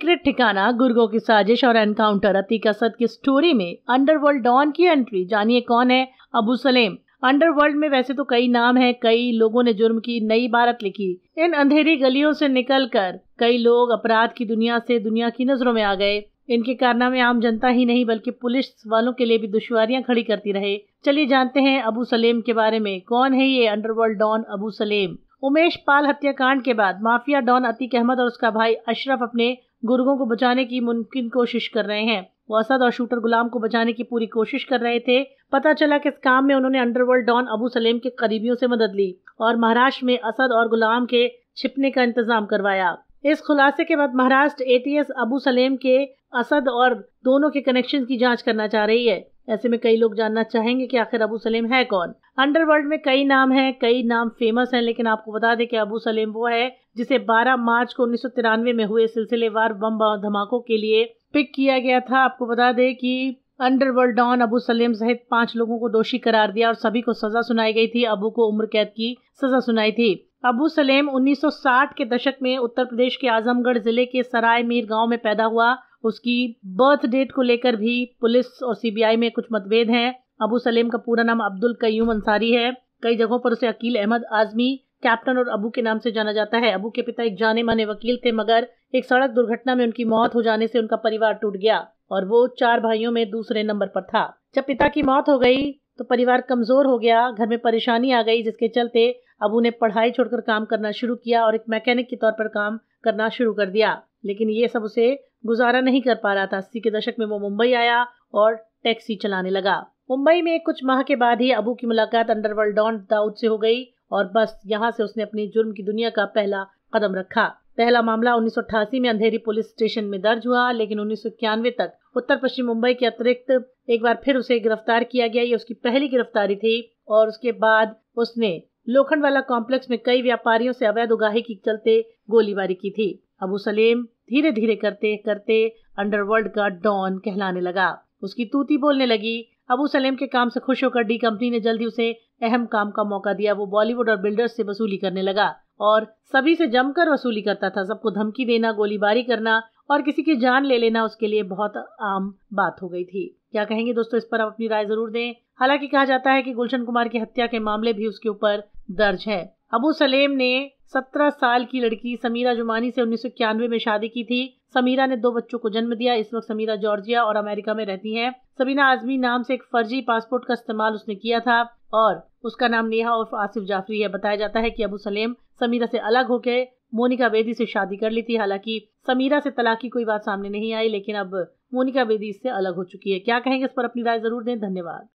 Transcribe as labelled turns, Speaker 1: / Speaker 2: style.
Speaker 1: Secret ठिकाना, गुर्गों की साजिश और एनकाउंटर, अतीक असद की स्टोरी में अंडरवर्ल्ड डॉन की एंट्री। जानिए कौन है अबू सलेम। अंडरवर्ल्ड में वैसे तो कई नाम हैं, कई लोगों ने जुर्म की नई इबारत लिखी। इन अंधेरी गलियों से निकलकर कई लोग अपराध की दुनिया से दुनिया की नजरों में आ गए। इनके कारनामे आम जनता ही नहीं बल्कि पुलिस वालों के लिए भी दुश्वारियां खड़ी करती रहे। चलिए जानते हैं अबू सलेम के बारे में। कौन है ये अंडरवर्ल्ड डॉन अबू सलेम? उमेश पाल हत्याकांड के बाद माफिया डॉन अतीक अहमद और उसका भाई अशरफ अपने गुर्गों को बचाने की मुमकिन कोशिश कर रहे हैं। वो असद और शूटर गुलाम को बचाने की पूरी कोशिश कर रहे थे। पता चला कि इस काम में उन्होंने अंडरवर्ल्ड डॉन अबू सलेम के करीबियों से मदद ली और महाराष्ट्र में असद और गुलाम के छिपने का इंतजाम करवाया। इस खुलासे के बाद महाराष्ट्र एटीएस अबू सलेम के असद और दोनों के कनेक्शन की जांच करना चाह रही है। ऐसे में कई लोग जानना चाहेंगे कि आखिर अबू सलेम है कौन। अंडरवर्ल्ड में कई नाम हैं, कई नाम फेमस हैं, लेकिन आपको बता दें कि अबू सलेम वो है जिसे 12 मार्च को 1993 में हुए सिलसिलेवार बम धमाकों के लिए पिक किया गया था। आपको बता दें कि अंडरवर्ल्ड डॉन अबू सलेम सहित 5 लोगों को दोषी करार दिया और सभी को सजा सुनाई गई थी। अबू को उम्र कैद की सजा सुनाई थी। अबू सलेम 1960 के दशक में उत्तर प्रदेश के आजमगढ़ जिले के सराय मीर गांव में पैदा हुआ। उसकी बर्थ डेट को लेकर भी पुलिस और सीबीआई में कुछ मतभेद हैं। अबू सलेम का पूरा नाम अब्दुल कय्यूम अंसारी है। कई जगहों पर उसे अकील अहमद आजमी, कैप्टन और अबू के नाम से जाना जाता है। अबू के पिता एक जाने माने वकील थे, मगर एक सड़क दुर्घटना में उनकी मौत हो जाने से उनका परिवार टूट गया और वो 4 भाइयों में दूसरे नंबर पर था। जब पिता की मौत हो गई तो परिवार कमजोर हो गया, घर में परेशानी आ गई, जिसके चलते अबू ने पढ़ाई छोड़कर काम करना शुरू किया और एक मैकेनिक के तौर पर काम करना शुरू कर दिया। लेकिन ये सब उसे गुजारा नहीं कर पा रहा था। 80 के दशक में वो मुंबई आया और टैक्सी चलाने लगा। मुंबई में कुछ माह के बाद ही अबू की मुलाकात अंडरवर्ल्ड डॉन दाऊद से हो गई और बस यहाँ से उसने अपनी जुर्म की दुनिया का पहला कदम रखा। पहला मामला 1988 में अंधेरी पुलिस स्टेशन में दर्ज हुआ, लेकिन 1991 तक उत्तर पश्चिम मुंबई के अतिरिक्त एक बार फिर उसे गिरफ्तार किया गया। ये उसकी पहली गिरफ्तारी थी और उसके बाद उसने लोखंडवाला कॉम्प्लेक्स में कई व्यापारियों से अवैध उगाही के चलते गोलीबारी की थी। अबू सलेम धीरे धीरे करते करते अंडरवर्ल्ड का डॉन कहलाने लगा। उसकी तूती बोलने लगी। अबू सलेम के काम से खुश होकर डी कंपनी ने जल्दी उसे अहम काम का मौका दिया। वो बॉलीवुड और बिल्डर्स से वसूली करने लगा और सभी से जमकर वसूली करता था। सबको धमकी देना, गोलीबारी करना और किसी की जान ले लेना उसके लिए बहुत आम बात हो गई थी। क्या कहेंगे दोस्तों, इस पर आप अपनी राय जरूर दें। हालांकि कहा जाता है कि गुलशन कुमार की हत्या के मामले भी उसके ऊपर दर्ज है। अबू सलेम ने 17 साल की लड़की समीरा जुमानी से 1991 में शादी की थी। समीरा ने 2 बच्चों को जन्म दिया। इस वक्त समीरा जॉर्जिया और अमेरिका में रहती हैं। सबीना आजमी नाम से एक फर्जी पासपोर्ट का इस्तेमाल उसने किया था और उसका नाम नेहा उर्फ आसिफ जाफरी है। बताया जाता है कि अबू सलेम समीरा से अलग होकर मोनिका बेदी से शादी कर ली थी। हालांकि समीरा से तलाक की कोई बात सामने नहीं आई, लेकिन अब मोनिका बेदी इससे अलग हो चुकी है। क्या कहेंगे इस पर अपनी राय जरूर दें। धन्यवाद।